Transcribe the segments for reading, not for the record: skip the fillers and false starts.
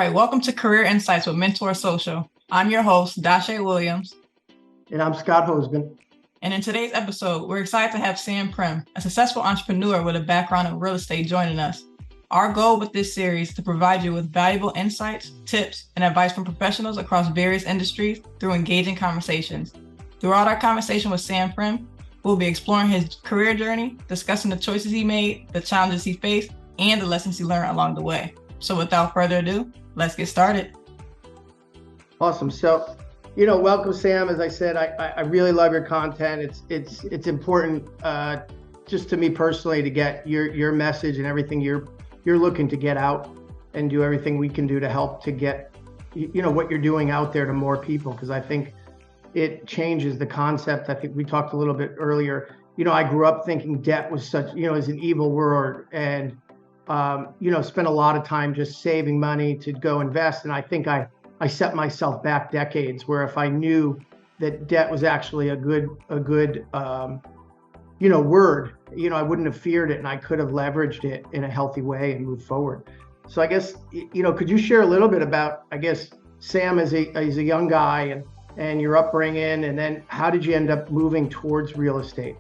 right, welcome to Career Insights with Mentor.Social. I'm your host, Dashay Williams. And I'm Scott Hosman. And in today's episode, we're excited to have Sam Primm, a successful entrepreneur with a background in real estate, joining us. Our goal with this series is to provide you with valuable insights, tips, and advice from professionals across various industries through engaging conversations. Throughout our conversation with Sam Primm, we'll be exploring his career journey, discussing the choices he made, the challenges he faced, and the lessons he learned along the way. So without further ado, let's get started. Awesome. So, welcome, Sam. As I said, I really love your content. It's important just to me personally to get your message and everything you're looking to get out, and do everything we can do to help to get what you're doing out there to more people, because I think it changes the concept. I think we talked a little bit earlier. I grew up thinking debt was such is an evil word, and spent a lot of time just saving money to go invest. And I think I set myself back decades, where if I knew that debt was actually a good word, I wouldn't have feared it, and I could have leveraged it in a healthy way and moved forward. So I guess, could you share a little bit about, Sam as a young guy and your upbringing, and then how did you end up moving towards real estate?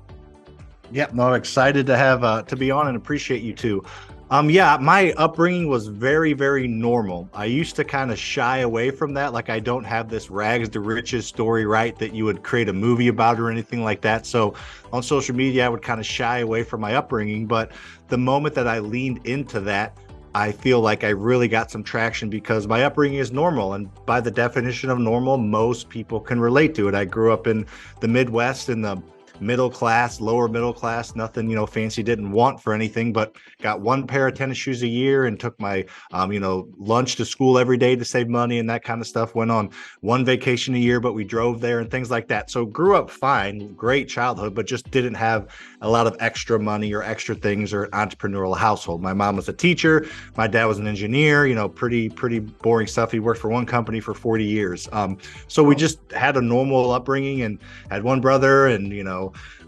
Yep, no, excited to have to be on, and appreciate you too. My upbringing was very, very normal. I used to kind of shy away from that. Like, I don't have this rags to riches story, right, that you would create a movie about or anything like that. So on social media, I would kind of shy away from my upbringing. But the moment that I leaned into that, I feel like I really got some traction, because my upbringing is normal. And by the definition of normal, most people can relate to it. I grew up in the Midwest, in the middle class, lower middle class, nothing, fancy, didn't want for anything, but got one pair of tennis shoes a year and took my, lunch to school every day to save money and that kind of stuff. Went on one vacation a year, but we drove there and things like that. So grew up fine, great childhood, but just didn't have a lot of extra money or extra things, or entrepreneurial household. My mom was a teacher. My dad was an engineer, pretty boring stuff. He worked for one company for 40 years. So we just had a normal upbringing, and had one brother, and,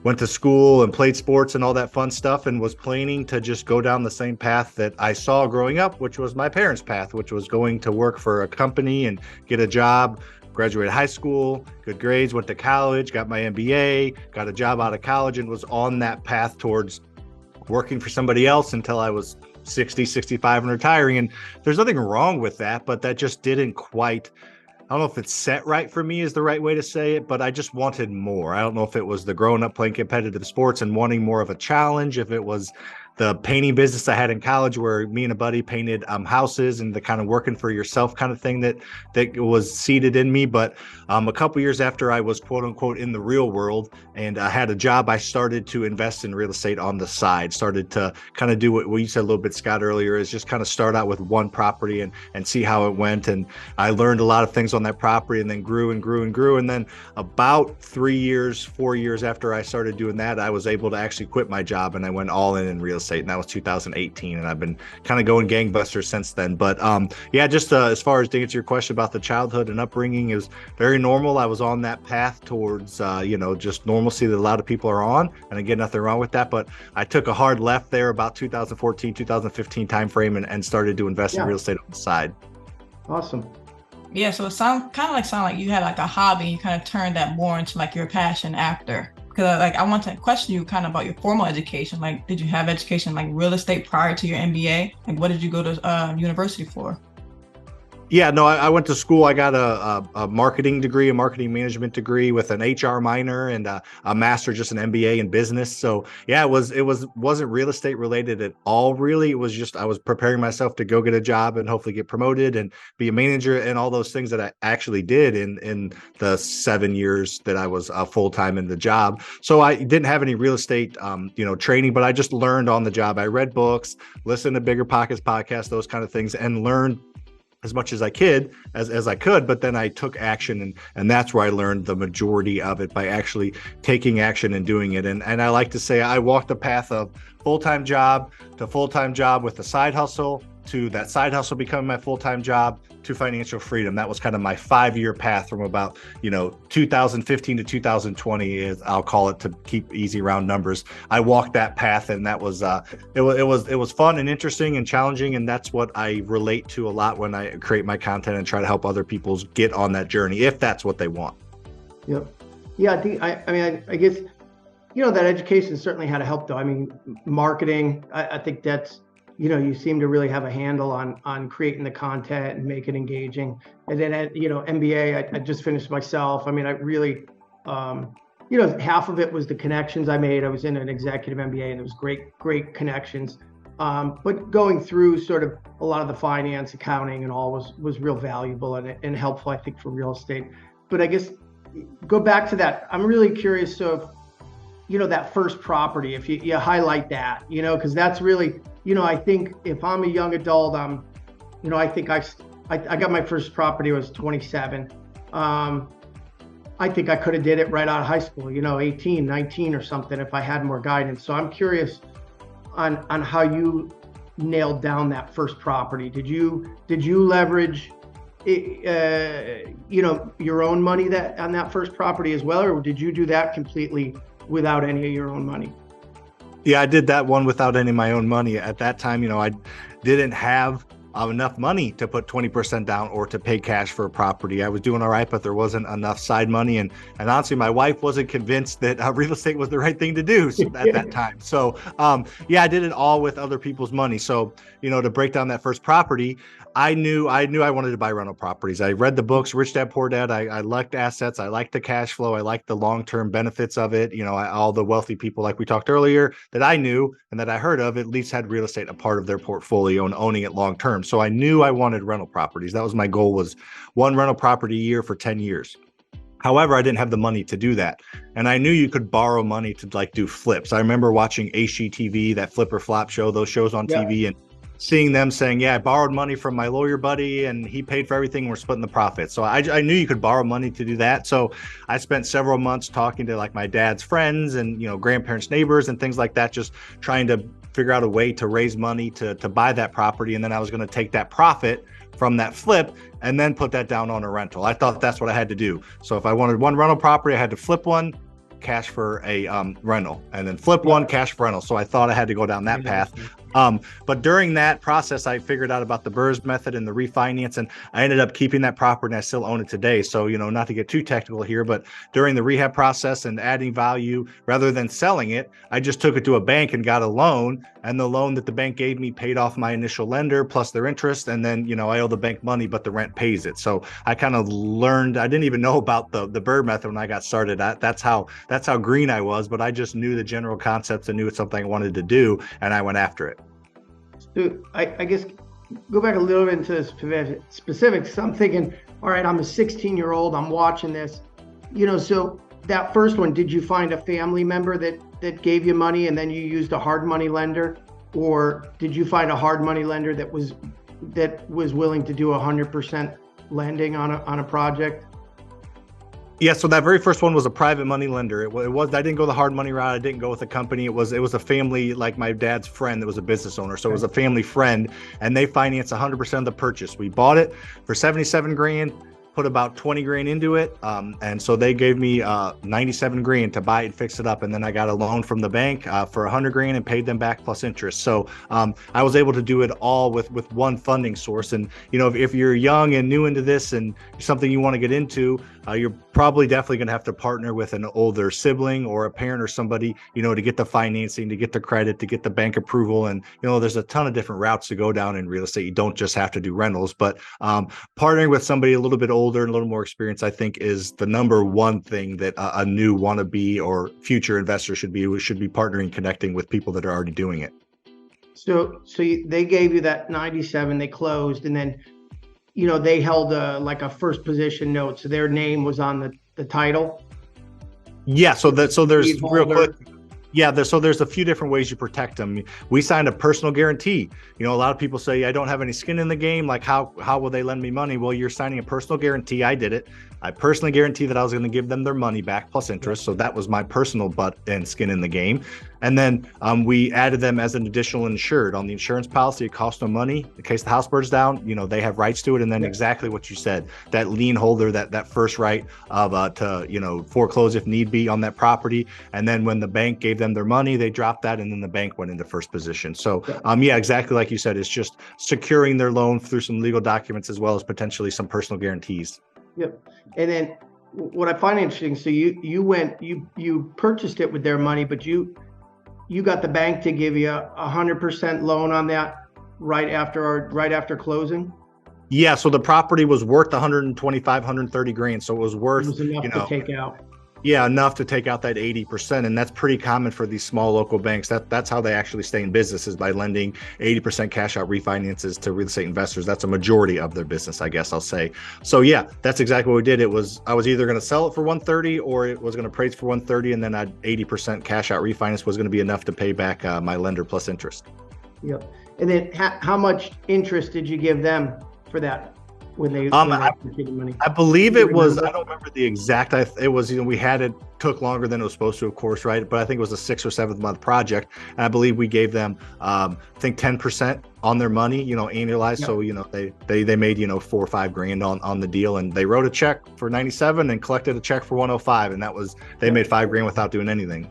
went to school and played sports and all that fun stuff, and was planning to just go down the same path that I saw growing up, which was my parents' path, which was going to work for a company and get a job. Graduated high school, good grades, went to college, got my MBA, got a job out of college, and was on that path towards working for somebody else until I was 60, 65 and retiring. And there's nothing wrong with that, but that just didn't quite, I don't know if it's set right for me is the right way to say it, but I just wanted more. I don't know if it was the growing up playing competitive sports and wanting more of a challenge, if it was the painting business I had in college, where me and a buddy painted houses, and the kind of working for yourself kind of thing that was seeded in me. But a couple years after I was quote unquote in the real world and I had a job, I started to invest in real estate on the side, started to kind of do what you said a little bit, Scott, earlier, is just kind of start out with one property and see how it went. And I learned a lot of things on that property, and then grew and grew and grew. And then about 4 years after I started doing that, I was able to actually quit my job, and I went all in real estate. And that was 2018, and I've been kind of going gangbusters since then. But just as far as to answer your question about the childhood and upbringing, is very normal. I was on that path towards just normalcy that a lot of people are on, and again, nothing wrong with that. But I took a hard left there about 2014, 2015 timeframe, and started to invest in real estate on the side. Awesome. Yeah, so it sound like you had like a hobby, and you kind of turned that more into like your passion after. Because I want to question you kind of about your formal education. Like, did you have education like real estate prior to your MBA? Like, what did you go to university for? Yeah, no, I went to school. I got a marketing degree, a marketing management degree with an HR minor, and a master, just an MBA in business. So yeah, it wasn't real estate related at all, really. It was just, I was preparing myself to go get a job and hopefully get promoted and be a manager, and all those things that I actually did in the 7 years that I was full-time in the job. So I didn't have any real estate training, but I just learned on the job. I read books, listened to Bigger Pockets podcasts, those kind of things, and learned as much as I could, but then I took action, and that's where I learned the majority of it, by actually taking action and doing it. And I like to say I walked the path of full-time job to full-time job with a side hustle to that side hustle becoming my full-time job to financial freedom. That was kind of my 5-year path from about, 2015 to 2020 is, I'll call it to keep easy round numbers. I walked that path, and that was, it was fun and interesting and challenging. And that's what I relate to a lot when I create my content and try to help other people get on that journey, if that's what they want. Yep. Yeah. I guess, that education certainly had to help though. I mean, marketing, I think that's, you seem to really have a handle on creating the content and make it engaging. And then at, MBA, I just finished myself. I mean, I really, half of it was the connections I made. I was in an executive MBA, and it was great connections. But going through sort of a lot of the finance, accounting, and all was real valuable and helpful, I think, for real estate. But I guess go back to that. I'm really curious. So, that first property, if you highlight that, because that's really, I think if I'm a young adult, I think I got my first property when I was 27. I think I could have did it right out of high school, 18, 19 or something, if I had more guidance. So I'm curious on how you nailed down that first property. Did you leverage your own money on that first property as well, or did you do that completely without any of your own money? Yeah, I did that one without any of my own money. At that time, I didn't have enough money to put 20% down or to pay cash for a property. I was doing all right, but there wasn't enough side money. And honestly, my wife wasn't convinced that real estate was the right thing to do at that time. So I did it all with other people's money. So, to break down that first property, I knew I wanted to buy rental properties. I read the books, Rich Dad, Poor Dad. I liked assets. I liked the cash flow. I liked the long-term benefits of it. All the wealthy people, like we talked earlier, that I knew and that I heard of, at least had real estate a part of their portfolio and owning it long-term. So I knew I wanted rental properties. That was my goal, was one rental property a year for 10 years. However, I didn't have the money to do that. And I knew you could borrow money to do flips. I remember watching HGTV, that flip or flop show, those shows on TV, and seeing them saying, I borrowed money from my lawyer buddy and he paid for everything. We're splitting the profit. So I knew you could borrow money to do that. So I spent several months talking to my dad's friends and, grandparents, neighbors and things like that, just trying to figure out a way to raise money to buy that property. And then I was going to take that profit from that flip and then put that down on a rental. I thought that's what I had to do. So if I wanted one rental property, I had to flip one, cash for a rental, and then flip one, cash for rental. So I thought I had to go down that path. But during that process, I figured out about the BRRRR method and the refinance, and I ended up keeping that property, and I still own it today. So, not to get too technical here, but during the rehab process and adding value, rather than selling it, I just took it to a bank and got a loan, and the loan that the bank gave me paid off my initial lender plus their interest. And then, I owe the bank money, but the rent pays it. So I kind of learned, I didn't even know about the BRRRR method when I got started. That's how green I was, but I just knew the general concepts and knew it's something I wanted to do, and I went after it. So I guess go back a little bit into the specifics. I'm thinking, all right, I'm a 16-year-old, I'm watching this, so that first one, did you find a family member that gave you money and then you used a hard money lender? Or did you find a hard money lender that was willing to do 100% lending on a project? Yeah, so that very first one was a private money lender. It was I didn't go the hard money route. I didn't go with a company. It was a family, like my dad's friend that was a business owner. So it was a family friend, and they financed 100% of the purchase. We bought it for 77 grand. Put about 20 grand into it. And so they gave me 97 grand to buy it and fix it up. And then I got a loan from the bank for 100 grand and paid them back plus interest. So I was able to do it all with one funding source. And, if you're young and new into this and something you want to get into, you're probably definitely going to have to partner with an older sibling or a parent or somebody, to get the financing, to get the credit, to get the bank approval. And, there's a ton of different routes to go down in real estate. You don't just have to do rentals, but partnering with somebody a little bit older and a little more experience, I think, is the number one thing that a new wannabe or future investor should be partnering, connecting with people that are already doing it. So they gave you that 97, they closed, and then, they held a first position note. So their name was on the title. Yeah. So there's real quick. Yeah, there's a few different ways you protect them. We signed a personal guarantee. A lot of people say, I don't have any skin in the game. Like, how will they lend me money? Well, you're signing a personal guarantee. I did it. I personally guaranteed that I was going to give them their money back plus interest. So that was my personal butt and skin in the game. And then we added them as an additional insured on the insurance policy. It costs no money in case the house burns down. They have rights to it. And then exactly what you said, that lien holder, that first right of to foreclose if need be on that property. And then when the bank gave them their money, they dropped that, and then the bank went into first position. So exactly like you said, it's just securing their loan through some legal documents as well as potentially some personal guarantees. Yep. And then what I find interesting, so you purchased it with their money, but you got the bank to give you 100% loan on that right after closing? Yeah, so the property was worth 125, 130 grand. So it was worth, it was enough to take out. Yeah, enough to take out that 80%. And that's pretty common for these small local banks. That's how they actually stay in business, is by lending 80% cash out refinances to real estate investors. That's a majority of their business, I guess I'll say. So yeah, that's exactly what we did. I was either going to sell it for 130 or it was going to appraise for 130. And then 80% cash out refinance was going to be enough to pay back my lender plus interest. Yep. And then how much interest did you give them for that? When they money? I believe it was, I don't remember the exact, it was, we had it, took longer than it was supposed to, of course, right? But I think it was a 6th or 7th month project. And I believe we gave them, I think 10% on their money, annualized. Yep. So, they made, 4 or 5 grand on the deal, and they wrote a check for 97 and collected a check for 105. And they made 5 grand without doing anything.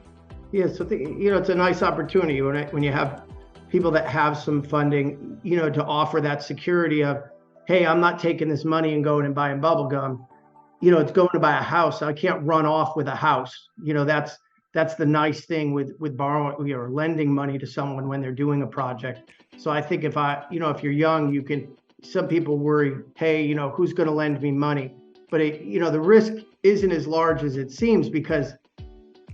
Yeah. So, it's a nice opportunity when you have people that have some funding, to offer that security of, hey, I'm not taking this money and going and buying bubble gum. It's going to buy a house. I can't run off with a house. That's the nice thing with borrowing or lending money to someone when they're doing a project. So I think if you're young, some people worry, hey, who's going to lend me money? But the risk isn't as large as it seems, because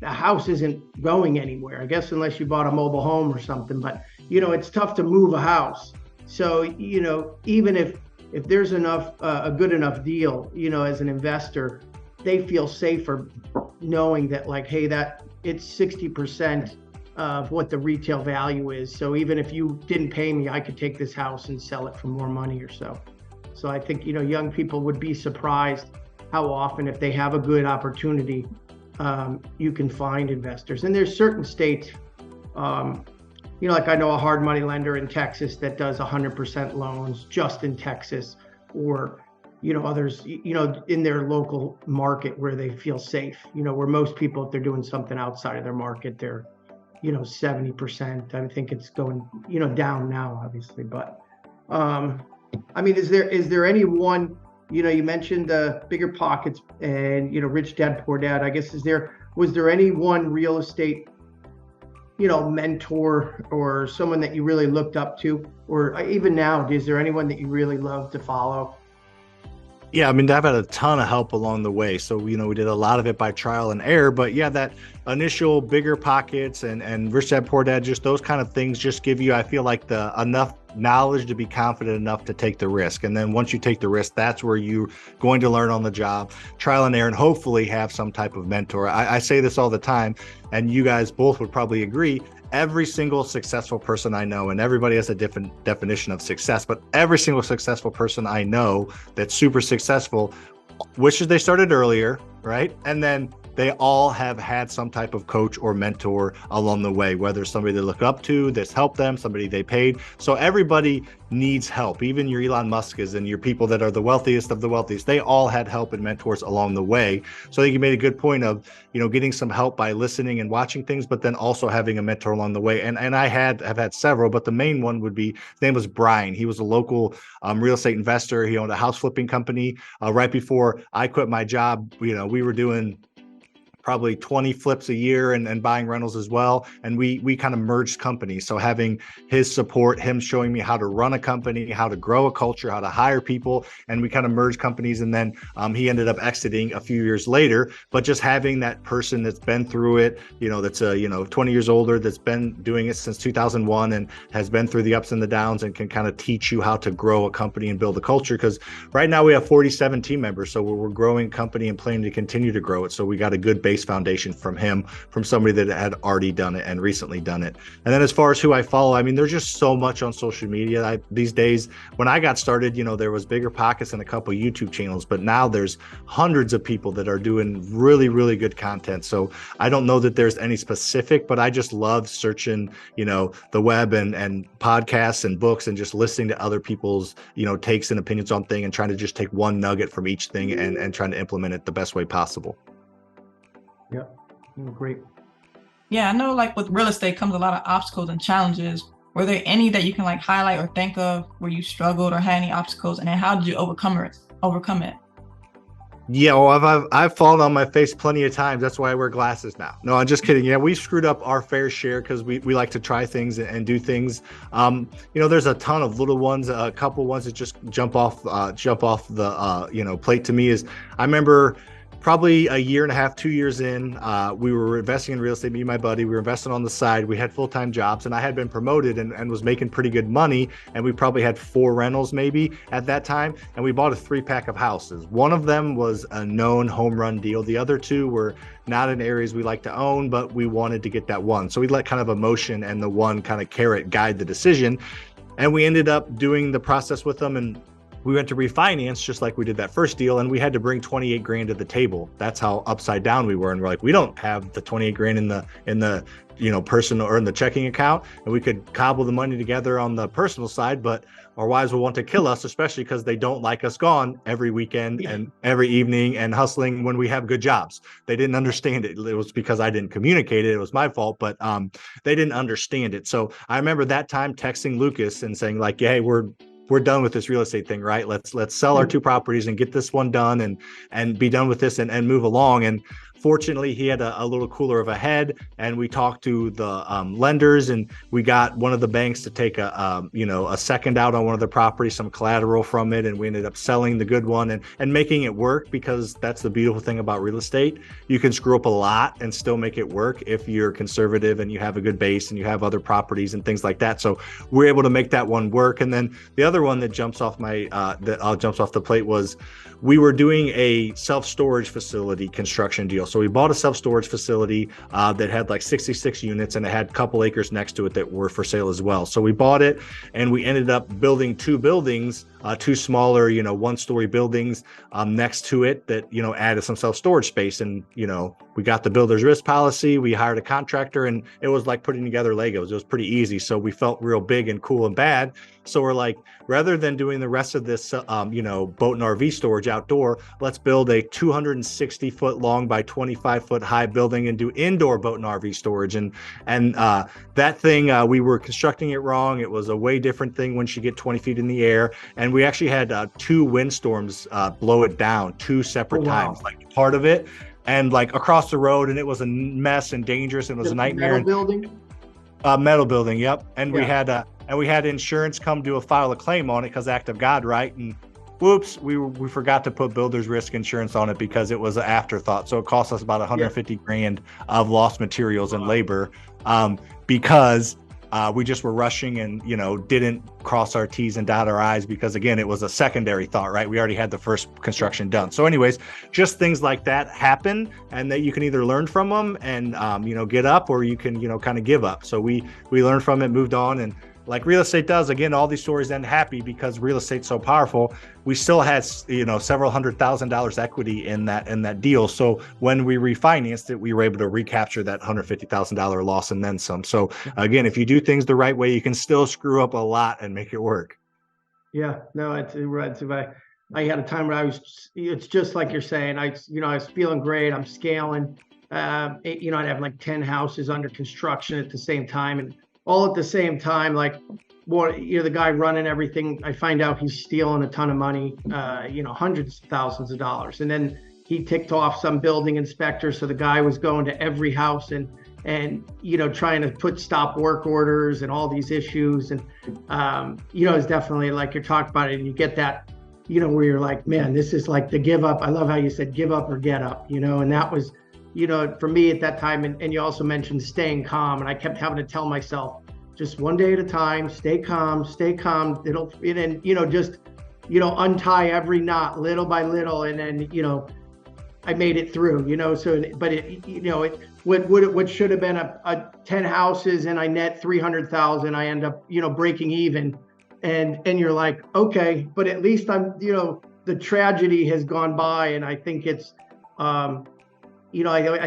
the house isn't going anywhere, I guess, unless you bought a mobile home or something. But, it's tough to move a house. So, even if there's a good enough deal, as an investor, they feel safer knowing that, like, hey, that it's 60% of what the retail value is. So even if you didn't pay me, I could take this house and sell it for more money or so. So I think, young people would be surprised how often, if they have a good opportunity, you can find investors. And there's certain states, like I know a hard money lender in Texas that does 100% loans just in Texas, or, others, in their local market where they feel safe, where most people, if they're doing something outside of their market, they're, 70%. I think it's going, down now, obviously. But, is there any one, you mentioned Bigger Pockets and, Rich Dad, Poor Dad, I guess, was there any one real estate mentor or someone that you really looked up to, or even now, is there anyone that you really love to follow? Yeah, I've had a ton of help along the way. So, we did a lot of it by trial and error, but yeah, that initial Bigger Pockets and Rich Dad Poor Dad, just those kind of things just give you, I feel like, enough knowledge to be confident enough to take the risk. And then once you take the risk, that's where you're going to learn on the job, trial and error, and hopefully have some type of mentor. I say this all the time, and you guys both would probably agree. Every single successful person I know, and everybody has a different definition of success, but every single successful person I know that's super successful wishes they started earlier, right? And then they all have had some type of coach or mentor along the way, whether it's somebody they look up to that's helped them, somebody they paid. So everybody needs help. Even your Elon Musk's and your people that are the wealthiest of the wealthiest, they all had help and mentors along the way. So I think you made a good point of, getting some help by listening and watching things, but then also having a mentor along the way. And I have had several, but the main one would be, his name was Brian. He was a local real estate investor. He owned a house flipping company. Right before I quit my job, we were doing probably 20 flips a year and buying rentals as well. And we kind of merged companies. So having his support, him showing me how to run a company, how to grow a culture, how to hire people, and we kind of merged companies. And then he ended up exiting a few years later. But just having that person that's been through it, that's 20 years older, that's been doing it since 2001 and has been through the ups and the downs and can kind of teach you how to grow a company and build a culture. Because right now we have 47 team members. So we're growing company and planning to continue to grow it. So we got a good base base foundation from him, from somebody that had already done it and recently done it. And then as far as who I follow, I mean, there's just so much on social media these days. When I got started, you know, there was Bigger Pockets and a couple of YouTube channels, but now there's hundreds of people that are doing really, really good content. So I don't know that there's any specific, but I just love searching, you know, the web and podcasts and books and just listening to other people's, you know, takes and opinions on things and trying to just take one nugget from each thing and trying to implement it the best way possible. Yeah, great. Yeah, I know like with real estate comes a lot of obstacles and challenges. Were there any that you can like highlight or think of where you struggled or had any obstacles, and then how did you overcome it? Yeah, well, I've fallen on my face plenty of times. That's why I wear glasses now. No, I'm just kidding. Yeah, we screwed up our fair share because we like to try things and do things. You know, there's a ton of little ones, a couple ones that just jump off the you know, plate to me. Is I remember probably a year and a half, 2 years in, we were investing in real estate, me and my buddy. We were investing on the side. We had full-time jobs, and I had been promoted and was making pretty good money. And we probably had 4 rentals maybe at that time. And we bought a 3-pack of houses. One of them was a known home run deal. The other 2 were not in areas we like to own, but we wanted to get that one. So we let kind of emotion and the one kind of carrot guide the decision. And we ended up doing the process with them, and we went to refinance just like we did that first deal, and we had to bring 28 grand to the table. That's how upside down we were. And we're like, we don't have the 28 grand in the you know, personal or in the checking account, and we could cobble the money together on the personal side, but our wives will want to kill us, especially because they don't like us gone every weekend and every evening and hustling when we have good jobs. They didn't understand it. It was because I didn't communicate it. It was my fault, but they didn't understand it. So I remember that time texting Lucas and saying like, hey, we're done with this real estate thing, right? Let's sell our 2 properties and get this one done and be done with this and move along. And fortunately, he had a little cooler of a head, and we talked to the lenders, and we got one of the banks to take a second out on one of the properties, some collateral from it, and we ended up selling the good one and making it work, because that's the beautiful thing about real estate. You can screw up a lot and still make it work if you're conservative and you have a good base and you have other properties and things like that. So we're able to make that one work. And then the other one that jumps off the plate was we were doing a self-storage facility construction deal. So we bought a self-storage facility that had like 66 units, and it had a couple acres next to it that were for sale as well. So we bought it, and we ended up building 2 buildings, 2 smaller, you know, 1-story buildings next to it that, you know, added some self-storage space. And, you know, we got the builder's risk policy, we hired a contractor, and it was like putting together Legos. It was pretty easy. So we felt real big and cool and bad. So we're like, rather than doing the rest of this, boat and RV storage outdoor, let's build a 260-foot long by 25-foot high building and do indoor boat and RV storage. And that thing, we were constructing it wrong. It was a way different thing once you get 20 feet in the air. And we actually had 2 windstorms blow it down 2 separate times, like part of it, and like across the road. And it was a mess and dangerous. It was a nightmare. Metal building? Metal building, yep. And we had insurance come do a file a claim on it because act of God, right? And whoops, we forgot to put builder's risk insurance on it because it was an afterthought. So it cost us about 150 grand of lost materials and labor because we just were rushing and, you know, didn't cross our T's and dot our I's because, again, it was a secondary thought, right? We already had the first construction done. So anyways, just things like that happen, and that you can either learn from them and, get up, or you can, kind of give up. So we learned from it, moved on. And like real estate does, again, all these stories end happy because real estate's so powerful. We still had, several $100,000 equity in that deal. So when we refinanced it, we were able to recapture that $150,000 loss and then some. So again, if you do things the right way, you can still screw up a lot and make it work. Yeah, no, it's right. I had a time where it's just like you're saying, I was feeling great. I'm scaling, I'd have like 10 houses under construction at the same time, and all at the same time, like, the guy running everything, I find out he's stealing a ton of money, hundreds of thousands of dollars. And then he ticked off some building inspector. So the guy was going to every house and trying to put stop work orders and all these issues. And, it's definitely like you're talking about it, and you get that, where you're like, man, this is like the give up. I love how you said give up or get up, and that was, for me at that time. And you also mentioned staying calm. And I kept having to tell myself, just one day at a time, stay calm. Untie every knot little by little. And then, I made it through, so, but what should have been a 10 houses and I net 300,000, I end up, breaking even. And you're like, okay, but at least the tragedy has gone by. And I think it's, I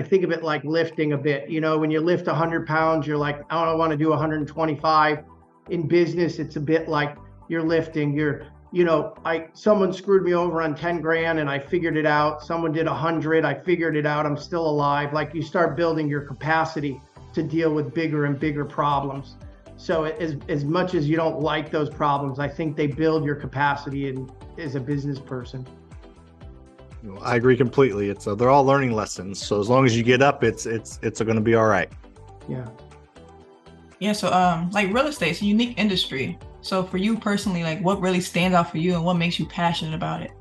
think of it like lifting a bit. When you lift 100 pounds, you're like, I don't want to do 125. In business, it's a bit like you're lifting. Someone screwed me over on 10 grand and I figured it out. Someone did 100, I figured it out. I'm still alive. Like, you start building your capacity to deal with bigger and bigger problems. So as much as you don't like those problems, I think they build your capacity as a business person. I agree completely. They're all learning lessons. So as long as you get up, it's going to be all right. Yeah. Yeah. So like real estate's a unique industry. So for you personally, like what really stands out for you and what makes you passionate about it?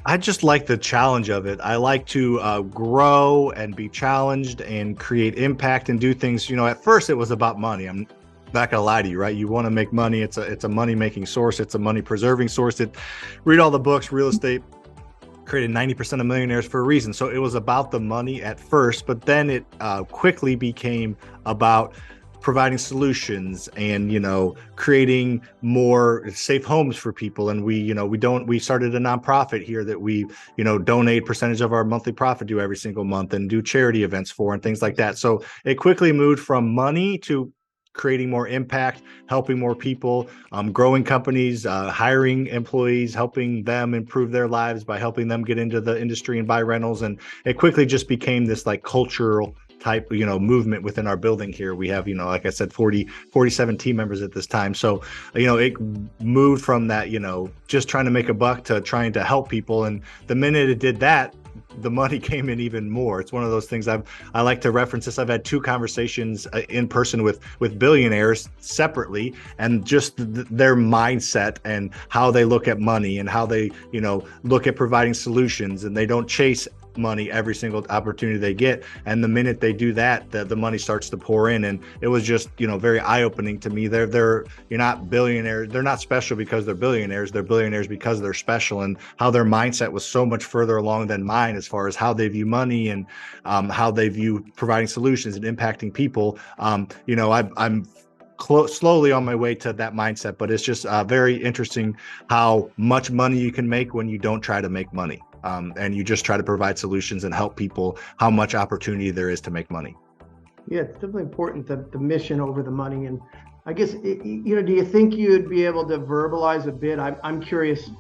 I just like the challenge of it. I like to grow and be challenged and create impact and do things. At first it was about money. I'm not gonna lie to you, right? You want to make money. It's a money making source. It's a money preserving source. Read all the books. Real estate created 90% of millionaires for a reason. So it was about the money at first, but then it quickly became about providing solutions and creating more safe homes for people. And we started a nonprofit here that we donate percentage of our monthly profit to every single month and do charity events for and things like that. So it quickly moved from money to creating more impact, helping more people, growing companies, hiring employees, helping them improve their lives by helping them get into the industry and buy rentals. And it quickly just became this like cultural type, movement within our building here. We have, like I said, 47 team members at this time. So, it moved from that, just trying to make a buck to trying to help people. And the minute it did that, the money came in even more. It's one of those things I like to reference this. I've had 2 conversations in person with billionaires separately, and just their mindset and how they look at money and how they, look at providing solutions, and they don't chase money every single opportunity they get. And the minute they do that, the money starts to pour in. And it was just, very eye-opening to me. You're not billionaires. They're not special because they're billionaires. They're billionaires because they're special, and how their mindset was so much further along than mine as far as how they view money and how they view providing solutions and impacting people. I'm slowly on my way to that mindset, but it's just very interesting how much money you can make when you don't try to make money. And you just try to provide solutions and help people, how much opportunity there is to make money. Yeah, it's definitely important, the mission over the money. And I guess, do you think you'd be able to verbalize a bit? I'm curious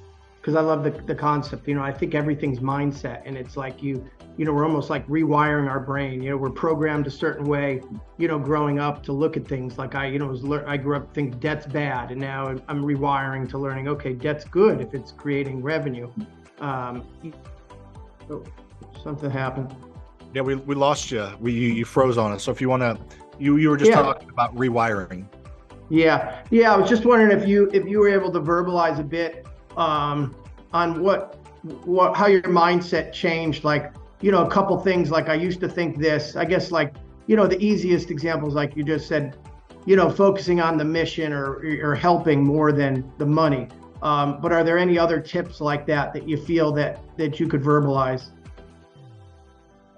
because I love the concept. I think everything's mindset, and it's like we're almost like rewiring our brain. We're programmed a certain way, growing up to look at things like I grew up thinking debt's bad, and now I'm rewiring to learning, okay, debt's good if it's creating revenue. Something happened. Yeah, we lost you. You froze on us. So if you want to, you were just talking about rewiring. Yeah. I was just wondering if you were able to verbalize a bit on what how your mindset changed. Like, a couple things. Like, I used to think this. I guess, like, the easiest examples, like you just said, focusing on the mission or helping more than the money. But are there any other tips like that you feel that you could verbalize?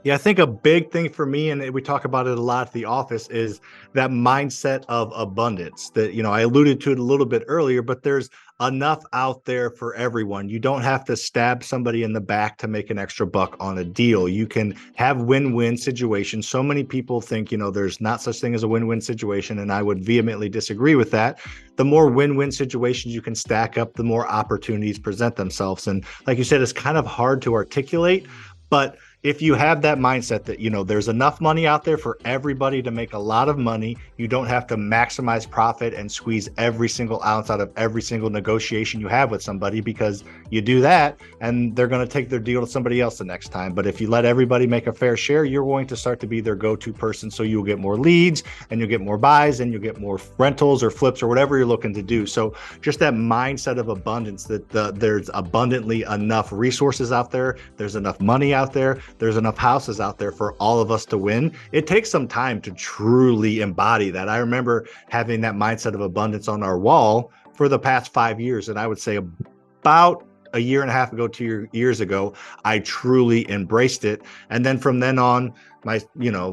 Yeah, I think a big thing for me, and we talk about it a lot at the office, is that mindset of abundance that, I alluded to it a little bit earlier, but there's enough out there for everyone. You don't have to stab somebody in the back to make an extra buck on a deal. You can have win-win situations. So many people think, there's not such thing as a win-win situation, and I would vehemently disagree with that. The more win-win situations you can stack up, the more opportunities present themselves. And like you said, it's kind of hard to articulate, but if you have that mindset that, there's enough money out there for everybody to make a lot of money, you don't have to maximize profit and squeeze every single ounce out of every single negotiation you have with somebody, because you do that and they're going to take their deal to somebody else the next time. But if you let everybody make a fair share, you're going to start to be their go-to person. So you'll get more leads and you'll get more buys and you'll get more rentals or flips or whatever you're looking to do. So just that mindset of abundance, that there's abundantly enough resources out there. There's enough money out there. There's enough houses out there for all of us to win. It takes some time to truly embody that. I remember having that mindset of abundance on our wall for the past 5 years. And I would say about a year and a half ago, 2 years ago, I truly embraced it. And then from then on, my,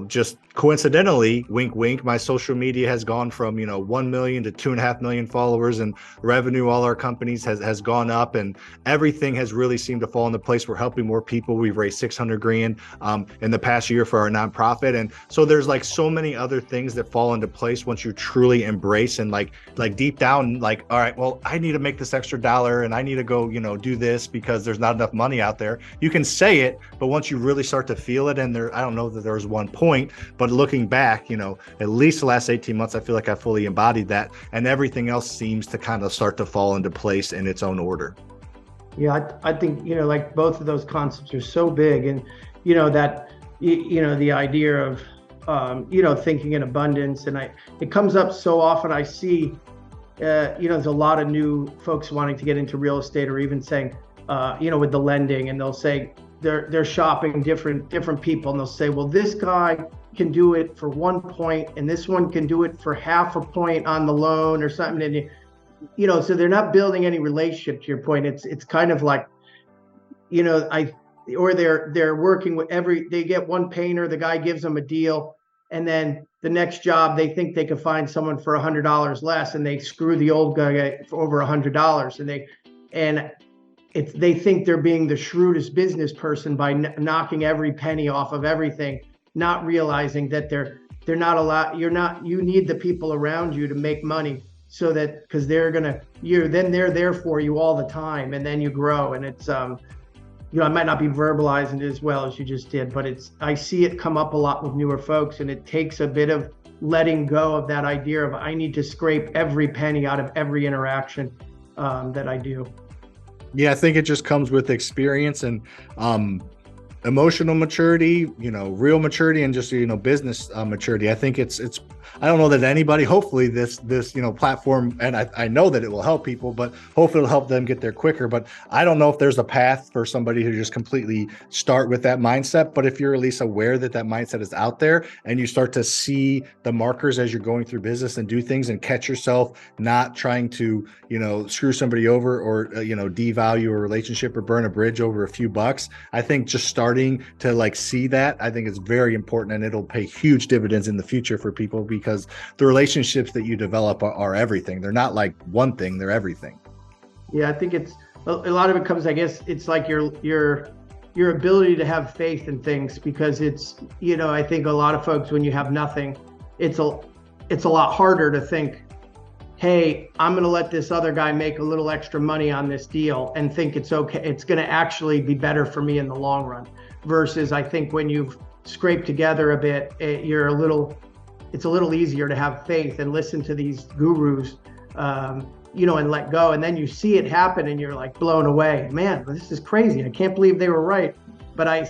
just coincidentally, wink, wink, my social media has gone from, 1 million to 2.5 million followers, and revenue, all our companies has gone up, and everything has really seemed to fall into place. We're helping more people. We've raised 600 grand in the past year for our nonprofit. And so there's like so many other things that fall into place once you truly embrace and like deep down, like, all right, well, I need to make this extra dollar and I need to go, do this because there's not enough money out there. You can say it, but once you really start to feel it, and I don't know that there was one point, but looking back, at least the last 18 months, I feel like I fully embodied that, and everything else seems to kind of start to fall into place in its own order. Yeah, I think, like both of those concepts are so big, and, that, the idea of, thinking in abundance, and it comes up so often. I see, there's a lot of new folks wanting to get into real estate, or even saying, with the lending, and they'll say they're shopping different people, and they'll say, well, this guy can do it for 1 point, and this one can do it for half a point on the loan or something. And so they're not building any relationship. To your point, it's kind of like, or they're working with they get one painter, the guy gives them a deal, and then the next job they think they can find someone for $100 less, and they screw the old guy for over $100, and they think they're being the shrewdest business person by knocking every penny off of everything, not realizing that they're not allowed. You need the people around you to make money, so that, because they're there for you all the time, and then you grow. And it's I might not be verbalizing it as well as you just did, but I see it come up a lot with newer folks, and it takes a bit of letting go of that idea of I need to scrape every penny out of every interaction that I do. Yeah, I think it just comes with experience and emotional maturity, real maturity, and just, business maturity. I think it's I don't know that anybody, hopefully this platform, and I know that it will help people, but hopefully it'll help them get there quicker. But I don't know if there's a path for somebody to just completely start with that mindset. But if you're at least aware that mindset is out there, and you start to see the markers as you're going through business and do things, and catch yourself not trying to, screw somebody over, or, devalue a relationship or burn a bridge over a few bucks. I think just starting to see that, I think is very important, and it'll pay huge dividends in the future for people, because the relationships that you develop are everything. They're not like one thing, they're everything. Yeah, I think it's a lot of it comes, I guess it's like your ability to have faith in things, because it's, I think a lot of folks, when you have nothing, it's a lot harder to think, hey, I'm going to let this other guy make a little extra money on this deal and think it's okay. It's going to actually be better for me in the long run. Versus, I think when you've scraped together a bit, it's a little easier to have faith and listen to these gurus, and let go. And then you see it happen, and you're like blown away. Man, this is crazy. I can't believe they were right. But I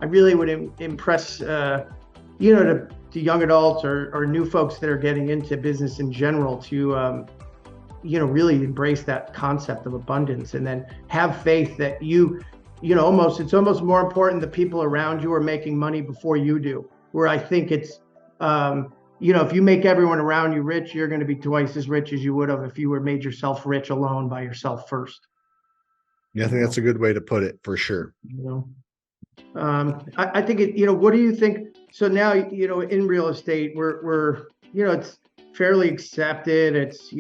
really would impress, to young adults or new folks that are getting into business in general to, really embrace that concept of abundance, and then have faith that it's almost more important the people around you are making money before you do. Where I think it's, if you make everyone around you rich, you're going to be twice as rich as you would have if you were made yourself rich alone by yourself first. Yeah, I think that's a good way to put it, for sure. I think what do you think? So now, in real estate, we're it's fairly accepted. It's,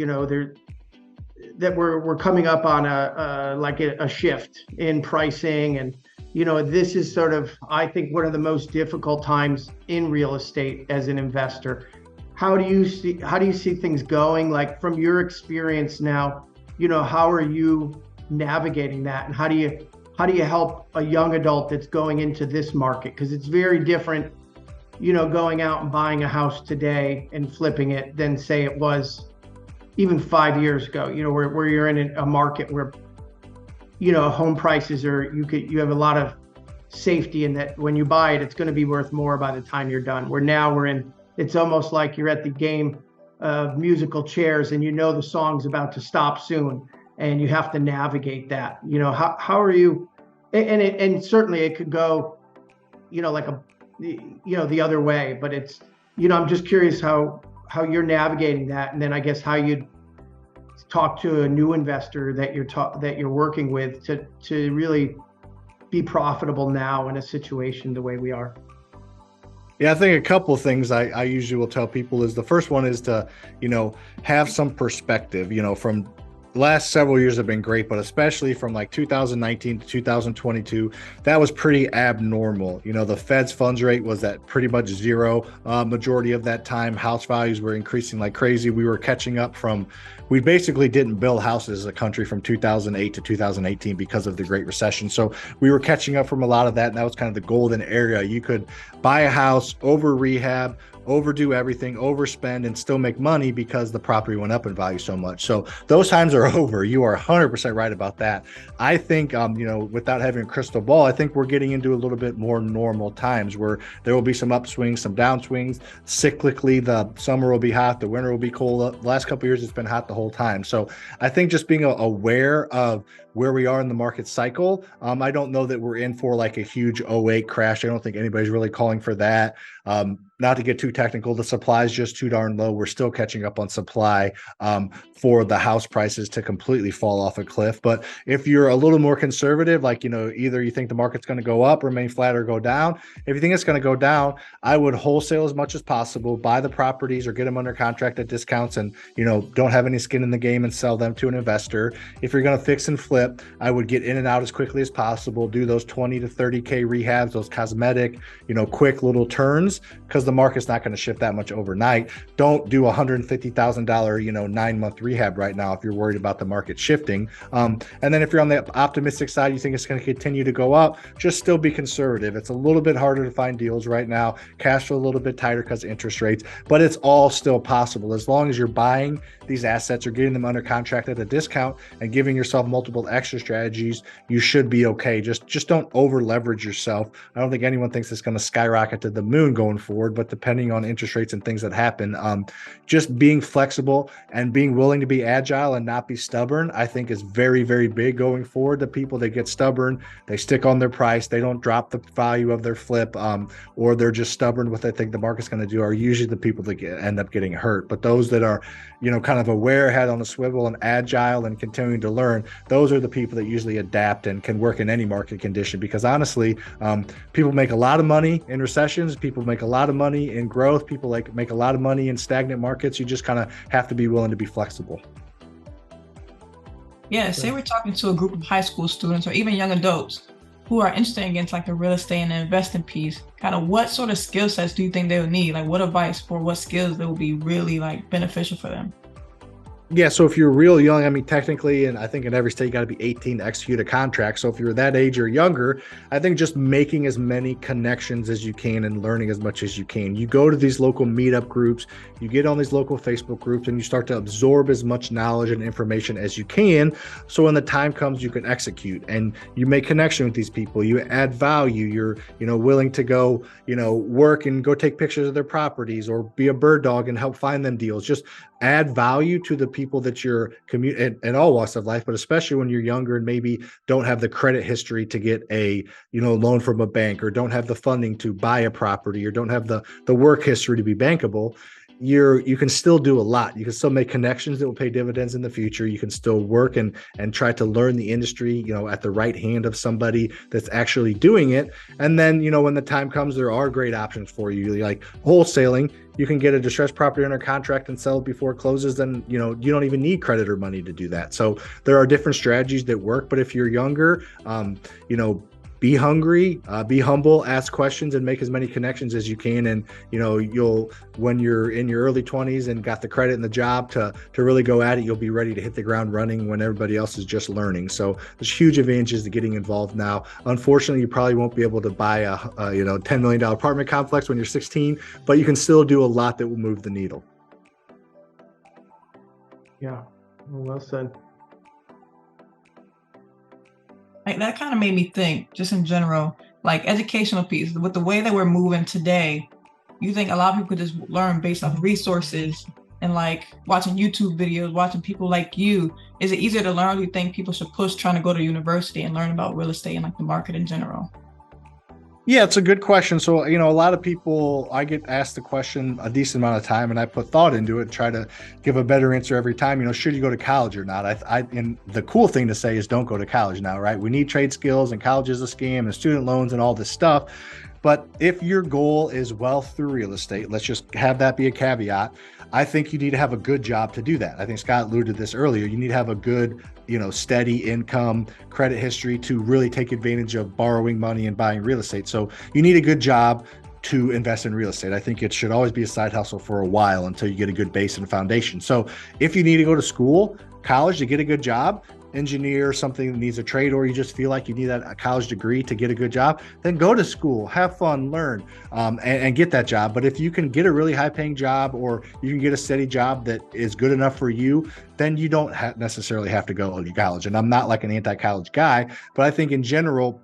that we're coming up on a shift in pricing, and this is sort of, I think, one of the most difficult times in real estate as an investor. How do you see things going? Like, from your experience now, how are you navigating that, and how do you help a young adult that's going into this market? Because it's very different, going out and buying a house today and flipping it than, say, it was even 5 years ago, where you're in a market where, home prices you have a lot of safety in that when you buy it, it's going to be worth more by the time you're done. Where now it's almost like you're at the game of musical chairs, and the song's about to stop soon, and you have to navigate that. How are you? And certainly it could go, the other way, but it's, I'm just curious how you're navigating that, and then I guess how you'd talk to a new investor that you're working with to really be profitable now in a situation the way we are? Yeah, I think a couple of things I usually will tell people is the first one is to, have some perspective, from the last several years have been great, but especially from like 2019 to 2022, that was pretty abnormal. The Fed's funds rate was at pretty much zero. Majority of that time, house values were increasing like crazy. We basically didn't build houses as a country from 2008 to 2018 because of the Great Recession. So we were catching up from a lot of that. And that was kind of the golden area. You could buy a house, over rehab, overdo everything, overspend, and still make money because the property went up in value so much. So those times are over. You are 100% right about that. I think, without having a crystal ball, I think we're getting into a little bit more normal times where there will be some upswings, some downswings. Cyclically, the summer will be hot, the winter will be cold. The last couple of years, it's been hot the whole time. So I think just being aware of where we are in the market cycle. I don't know that we're in for like a huge 08 crash. I don't think anybody's really calling for that. Not to get too technical, the supply is just too darn low. We're still catching up on supply for the house prices to completely fall off a cliff. But if you're a little more conservative, like, either you think the market's going to go up, remain flat, or go down. If you think it's going to go down, I would wholesale as much as possible, buy the properties or get them under contract at discounts and, don't have any skin in the game and sell them to an investor. If you're going to fix and flip, I would get in and out as quickly as possible, do those 20 to 30K rehabs, those cosmetic, quick little turns, because the market's not going to shift that much overnight. Don't do $150,000, 9-month rehab right now if you're worried about the market shifting. And then if you're on the optimistic side, you think it's going to continue to go up, just still be conservative. It's a little bit harder to find deals right now. Cash flow a little bit tighter because of interest rates, but it's all still possible. As long as you're buying these assets or getting them under contract at a discount and giving yourself multiple extra strategies, you should be okay. Just don't over leverage yourself. I don't think anyone thinks it's going to skyrocket to the moon going forward, but depending on interest rates and things that happen, just being flexible and being willing to be agile and not be stubborn, I think is very, very big going forward. The people that get stubborn, they stick on their price, they don't drop the value of their flip, or they're just stubborn with what they think the market's going to do, are usually the people that end up getting hurt. But those that are, kind of aware, head on a swivel, and agile and continuing to learn, those are the people that usually adapt and can work in any market condition. Because honestly, people make a lot of money in recessions, people make a lot of money in growth, people make a lot of money in stagnant markets. You just kind of have to be willing to be flexible. Yeah, say we're talking to a group of high school students or even young adults who are interested in getting like the real estate and the investing piece. Kind of what sort of skill sets do you think they would need? Like, what advice for what skills that would be really like beneficial for them? Yeah, so if you're real young, I mean, technically, and I think in every state, you got to be 18 to execute a contract. So if you're that age or younger, I think just making as many connections as you can and learning as much as you can. You go to these local meetup groups, you get on these local Facebook groups, and you start to absorb as much knowledge and information as you can. So when the time comes, you can execute and you make connection with these people. You add value. You're, willing to go, work and go take pictures of their properties or be a bird dog and help find them deals. Just add value to the people that you're in all walks of life, but especially when you're younger and maybe don't have the credit history to get a loan from a bank, or don't have the funding to buy a property, or don't have the work history to be bankable. You can still do a lot. You can still make connections that will pay dividends in the future. You can still work and try to learn the industry, at the right hand of somebody that's actually doing it. And then, when the time comes, there are great options for you, like wholesaling. You can get a distressed property under contract and sell it before it closes. Then, you don't even need creditor money to do that. So there are different strategies that work. But if you're younger, be hungry, be humble, ask questions, and make as many connections as you can. And, when you're in your early 20s and got the credit and the job to really go at it, you'll be ready to hit the ground running when everybody else is just learning. So there's huge advantages to getting involved now. Unfortunately, you probably won't be able to buy a $10 million apartment complex when you're 16, but you can still do a lot that will move the needle. Yeah, well said. Like that kind of made me think, just in general, like educational piece, with the way that we're moving today, you think a lot of people could just learn based off resources and like watching YouTube videos, watching people like you. Is it easier to learn? Or do you think people should push trying to go to university and learn about real estate and like the market in general? Yeah, it's a good question. So, a lot of people, I get asked the question a decent amount of time, and I put thought into it, try to give a better answer every time. Should you go to college or not? And the cool thing to say is don't go to college now, right? We need trade skills, and college is a scam, and student loans, and all this stuff. But if your goal is wealth through real estate, let's just have that be a caveat. I think you need to have a good job to do that. I think Scott alluded to this earlier. You need to have a good, steady income, credit history to really take advantage of borrowing money and buying real estate. So you need a good job to invest in real estate. I think it should always be a side hustle for a while until you get a good base and foundation. So if you need to go to school, college to get a good job, engineer, something that needs a trade, or you just feel like you need a college degree to get a good job, then go to school, have fun, learn, and get that job. But if you can get a really high paying job, or you can get a steady job that is good enough for you, then you don't necessarily have to go to college. And I'm not like an anti-college guy, but I think in general,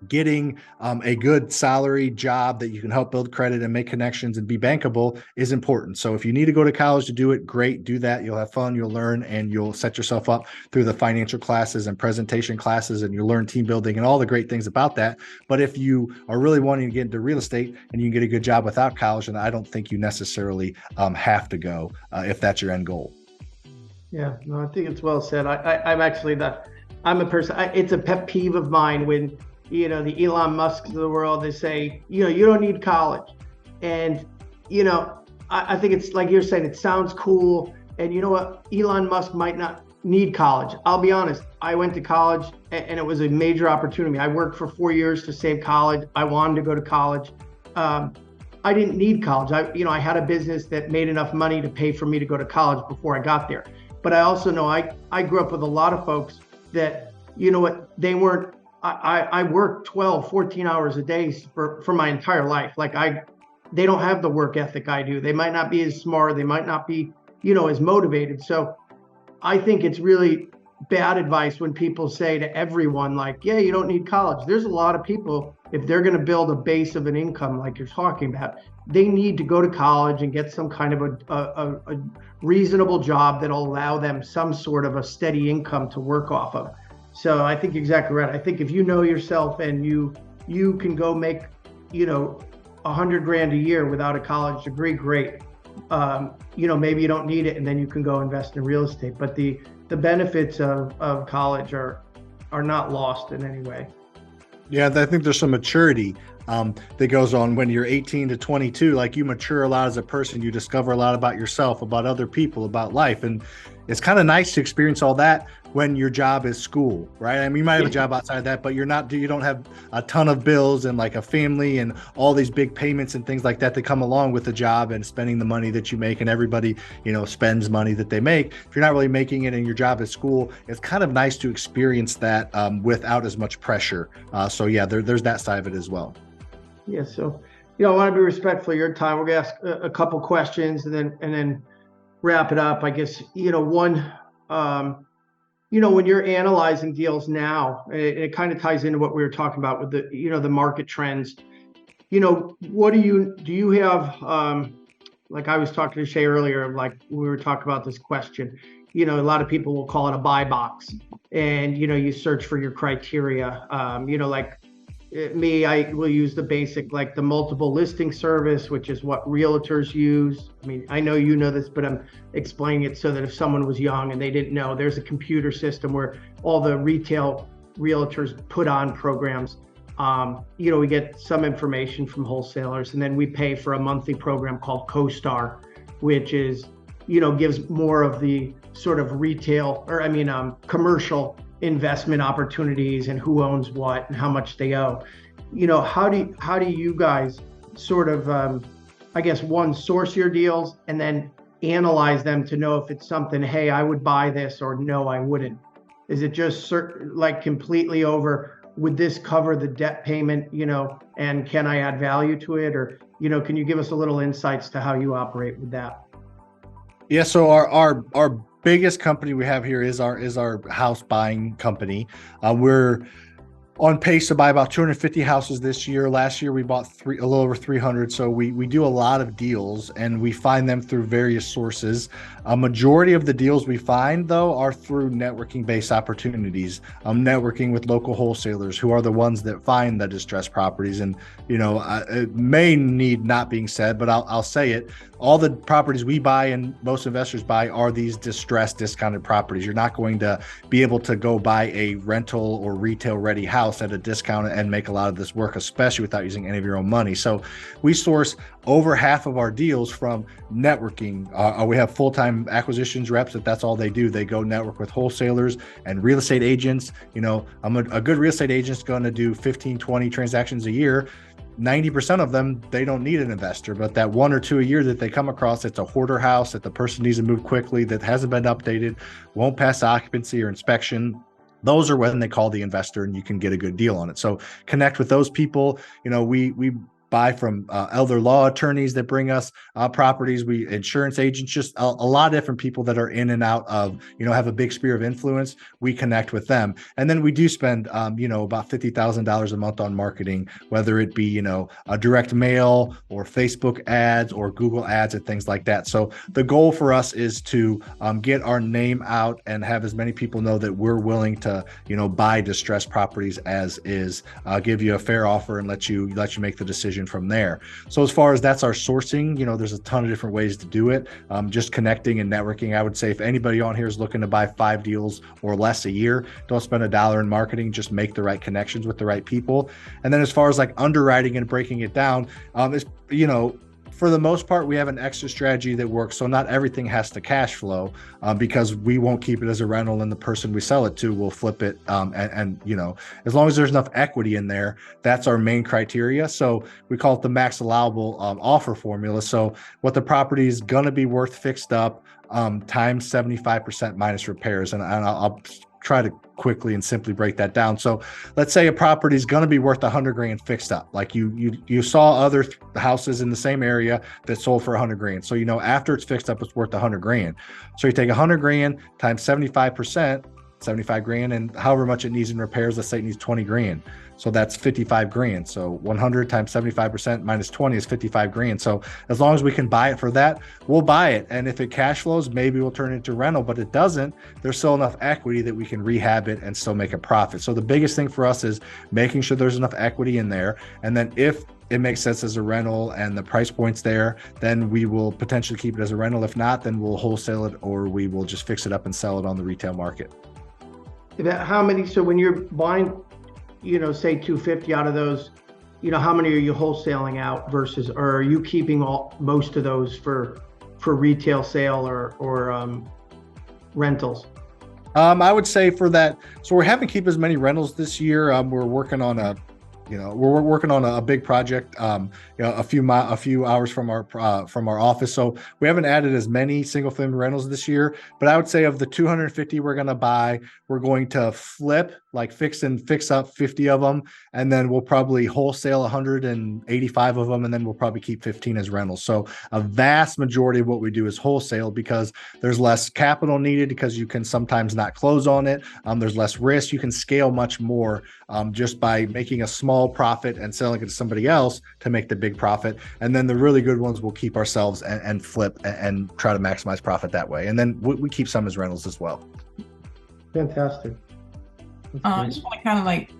getting a good salary job that you can help build credit and make connections and be bankable is important. So if you need to go to college to do it, great, do that. You'll have fun, you'll learn, and you'll set yourself up through the financial classes and presentation classes, and you'll learn team building and all the great things about that. But if you are really wanting to get into real estate and you can get a good job without college, then I don't think you necessarily have to go if that's your end goal. Yeah, no, I think it's well said. I'm a person, it's a pet peeve of mine when, the Elon Musks of the world, they say, you don't need college. And, I think it's like you're saying, it sounds cool. And you know what? Elon Musk might not need college. I'll be honest. I went to college and it was a major opportunity. I worked for 4 years to save college. I wanted to go to college. I didn't need college. I had a business that made enough money to pay for me to go to college before I got there. But I also know I grew up with a lot of folks that, they weren't, I worked 12, 14 hours a day for my entire life. They don't have the work ethic I do. They might not be as smart. They might not be, as motivated. So I think it's really bad advice when people say to everyone, like, yeah, you don't need college. There's a lot of people, if they're going to build a base of an income like you're talking about, they need to go to college and get some kind of a reasonable job that'll allow them some sort of a steady income to work off of. So I think you're exactly right. I think if you know yourself and you can go make, $100,000 a year without a college degree, great. Maybe you don't need it, and then you can go invest in real estate. But the benefits of college are not lost in any way. Yeah, I think there's some maturity that goes on when you're 18 to 22. Like, you mature a lot as a person. You discover a lot about yourself, about other people, about life. And it's kind of nice to experience all that when your job is school, right? I mean, you might have a job outside of that, but you don't have a ton of bills and like a family and all these big payments and things like that that come along with the job and spending the money that you make. And everybody, spends money that they make. If you're not really making it and your job is school, it's kind of nice to experience that without as much pressure. So yeah, there's that side of it as well. Yeah. So, I want to be respectful of your time. We're going to ask a couple questions and then wrap it up. I guess, one, when you're analyzing deals now, it kind of ties into what we were talking about with the market trends. What do you have, like I was talking to Shay earlier, like we were talking about this question, a lot of people will call it a buy box, and, you search for your criteria. Like me, I will use the basic, like the multiple listing service, which is what realtors use. I mean, I know you know this, but I'm explaining it so that if someone was young and they didn't know, there's a computer system where all the retail realtors put on programs. We get some information from wholesalers, and then we pay for a monthly program called CoStar, which is, gives more of the sort of retail, or commercial investment opportunities and who owns what and how much they owe. How do you guys sort of, I guess, one, source your deals and then analyze them to know if it's something, hey, I would buy this, or no, I wouldn't? Is it just like completely over, would this cover the debt payment, and can I add value to it? Or, can you give us a little insights to how you operate with that? Yeah, so our biggest company we have here is our house buying company. We're on pace to buy about 250 houses this year. Last year we bought a little over 300. So we do a lot of deals, and we find them through various sources. A majority of the deals we find, though, are through networking based opportunities. Networking with local wholesalers who are the ones that find the distressed properties. And it may need not being said, but I'll say it. All the properties we buy and most investors buy are these distressed, discounted properties. You're not going to be able to go buy a rental or retail ready house at a discount and make a lot of this work, especially without using any of your own money. So we source over half of our deals from networking. We have full-time acquisitions reps that's all they do. They go network with wholesalers and real estate agents. A good real estate agent's going to do 15, 20 transactions a year. 90% of them, they don't need an investor, but that 1 or 2 a year that they come across, it's a hoarder house that the person needs to move quickly, that hasn't been updated, won't pass occupancy or inspection. Those are when they call the investor, and you can get a good deal on it. So connect with those people. We buy from elder law attorneys that bring us properties, insurance agents, just a lot of different people that are in and out of, have a big sphere of influence. We connect with them. And then we do spend, about $50,000 a month on marketing, whether it be, a direct mail or Facebook ads or Google ads and things like that. So the goal for us is to get our name out and have as many people know that we're willing to, buy distressed properties as is, give you a fair offer and let you make the decision from there. So as far as that's our sourcing, there's a ton of different ways to do it. Just connecting and networking. I would say if anybody on here is looking to buy 5 deals or less a year, don't spend $1 in marketing, just make the right connections with the right people. And then as far as like underwriting and breaking it down, for the most part, we have an exit strategy that works. So not everything has to cash flow, because we won't keep it as a rental, and the person we sell it to will flip it. And as long as there's enough equity in there, that's our main criteria. So we call it the max allowable offer formula. So what the property is going to be worth fixed up times 75% minus repairs. And I'll try to quickly and simply break that down. So let's say a property is going to be worth $100,000 fixed up. Like you saw other houses in the same area that sold for $100,000. So, after it's fixed up, it's worth $100,000. So you take $100,000 times 75%, $75,000, and however much it needs in repairs, let's say it needs $20,000. So that's $55,000. So 100 times 75% minus 20 is $55,000. So as long as we can buy it for that, we'll buy it. And if it cash flows, maybe we'll turn it into rental, but it doesn't, there's still enough equity that we can rehab it and still make a profit. So the biggest thing for us is making sure there's enough equity in there. And then if it makes sense as a rental and the price point's there, then we will potentially keep it as a rental. If not, then we'll wholesale it, or we will just fix it up and sell it on the retail market. So when you're buying, say 250 out of those, how many are you wholesaling out versus, or are you keeping most of those for retail sale or rentals? I would say for that, so we're having to keep as many rentals this year. We're working on a big project, a few hours from our office. So we haven't added as many single family rentals this year, but I would say of the 250 we're going to buy, we're going to flip, like fix up 50 of them. And then we'll probably wholesale 185 of them. And then we'll probably keep 15 as rentals. So a vast majority of what we do is wholesale, because there's less capital needed, because you can sometimes not close on it. There's less risk. You can scale much more just by making a small profit and selling it to somebody else to make the big profit. And then the really good ones we'll keep ourselves and flip and try to maximize profit that way. And then we keep some as rentals as well. Fantastic. I just want to kind of like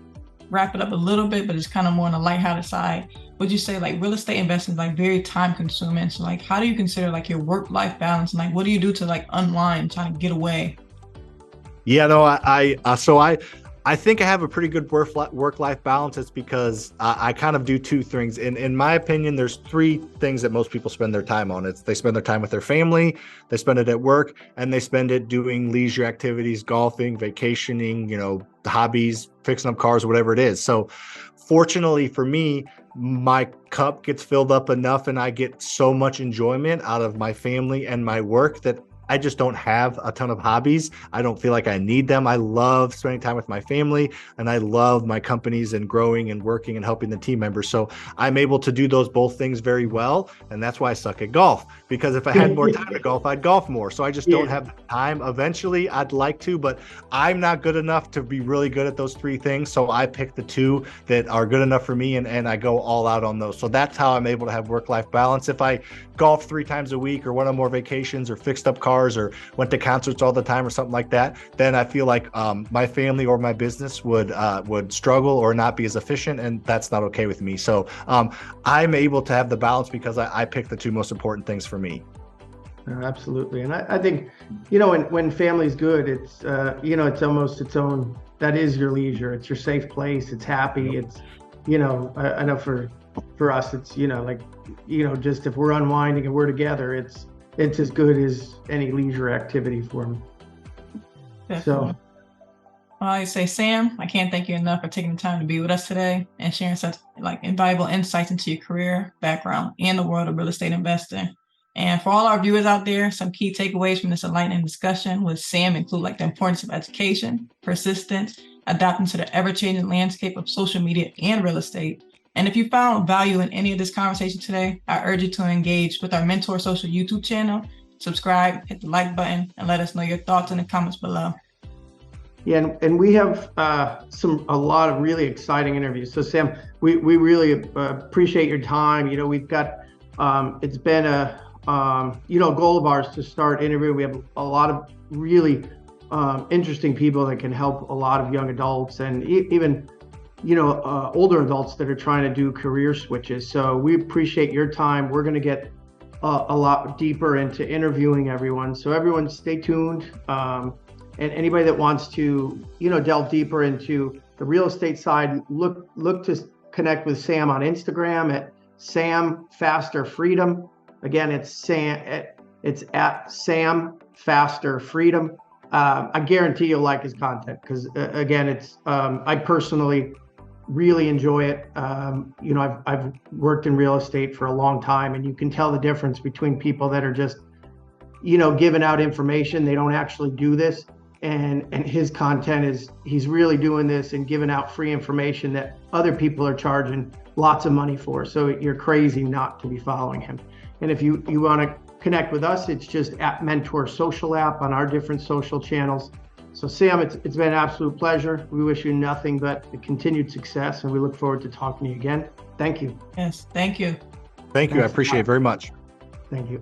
wrap it up a little bit, but it's kind of more on the lighthearted side. Would you say like real estate investing is like very time consuming? So like, how do you consider like your work-life balance? And like, what do you do to like unwind, trying to get away? Yeah, no, I think I have a pretty good work-life balance. It's because I kind of do two things. In my opinion, there's 3 things that most people spend their time on. They spend their time with their family, they spend it at work, and they spend it doing leisure activities, golfing, vacationing, hobbies, fixing up cars, whatever it is. So fortunately for me, my cup gets filled up enough and I get so much enjoyment out of my family and my work that I just don't have a ton of hobbies. I don't feel like I need them. I love spending time with my family, and I love my companies and growing and working and helping the team members. So I'm able to do those both things very well. And that's why I suck at golf, because if I had more time to golf, I'd golf more. So I just don't have the time. Eventually I'd like to, but I'm not good enough to be really good at those three things. So I pick the two that are good enough for me, and I go all out on those. So that's how I'm able to have work-life balance. If I golf 3 times a week or went on more vacations or fixed up cars or went to concerts all the time or something like that, then I feel like my family or my business would struggle or not be as efficient, and that's not okay with me. So I'm able to have the balance because I pick the two most important things for me. Absolutely. And I think, you know, when family's good, it's, you know, it's almost its own, that is your leisure. It's your safe place. It's happy. It's, you know, I know for us, it's, you know, like, you know, just if we're unwinding and we're together, it's as good as any leisure activity for me. Definitely. So, well, I say, Sam, I can't thank you enough for taking the time to be with us today and sharing such invaluable insights into your career, background, and the world of real estate investing. And for all our viewers out there, some key takeaways from this enlightening discussion with Sam include the importance of education, persistence, adapting to the ever-changing landscape of social media and real estate. And if you found value in any of this conversation today, I urge you to engage with our Mentor.Social YouTube channel, subscribe, hit the like button, and let us know your thoughts in the comments below. Yeah, and we have a lot of really exciting interviews. So Sam, we really appreciate your time. You know, we've got it's been a you know, goal of ours to start interviewing. We have a lot of really interesting people that can help a lot of young adults and even, you know, older adults that are trying to do career switches. So we appreciate your time. We're going to get a lot deeper into interviewing everyone. So everyone stay tuned. And anybody that wants to, you know, delve deeper into the real estate side, look to connect with Sam on Instagram at Sam Faster Freedom. Again, it's at Sam Faster Freedom. I guarantee you'll like his content because again, it's I personally really enjoy it. You know, I've worked in real estate for a long time, and you can tell the difference between people that are just, you know, giving out information. They don't actually do this. And his content is, he's really doing this and giving out free information that other people are charging lots of money for. So you're crazy not to be following him. And if you want to connect with us, it's just at Mentor.Social app on our different social channels. So Sam, it's been an absolute pleasure. We wish you nothing but continued success, and we look forward to talking to you again. Thank you. Yes, thank you. Thank you. I appreciate it very much. Thank you.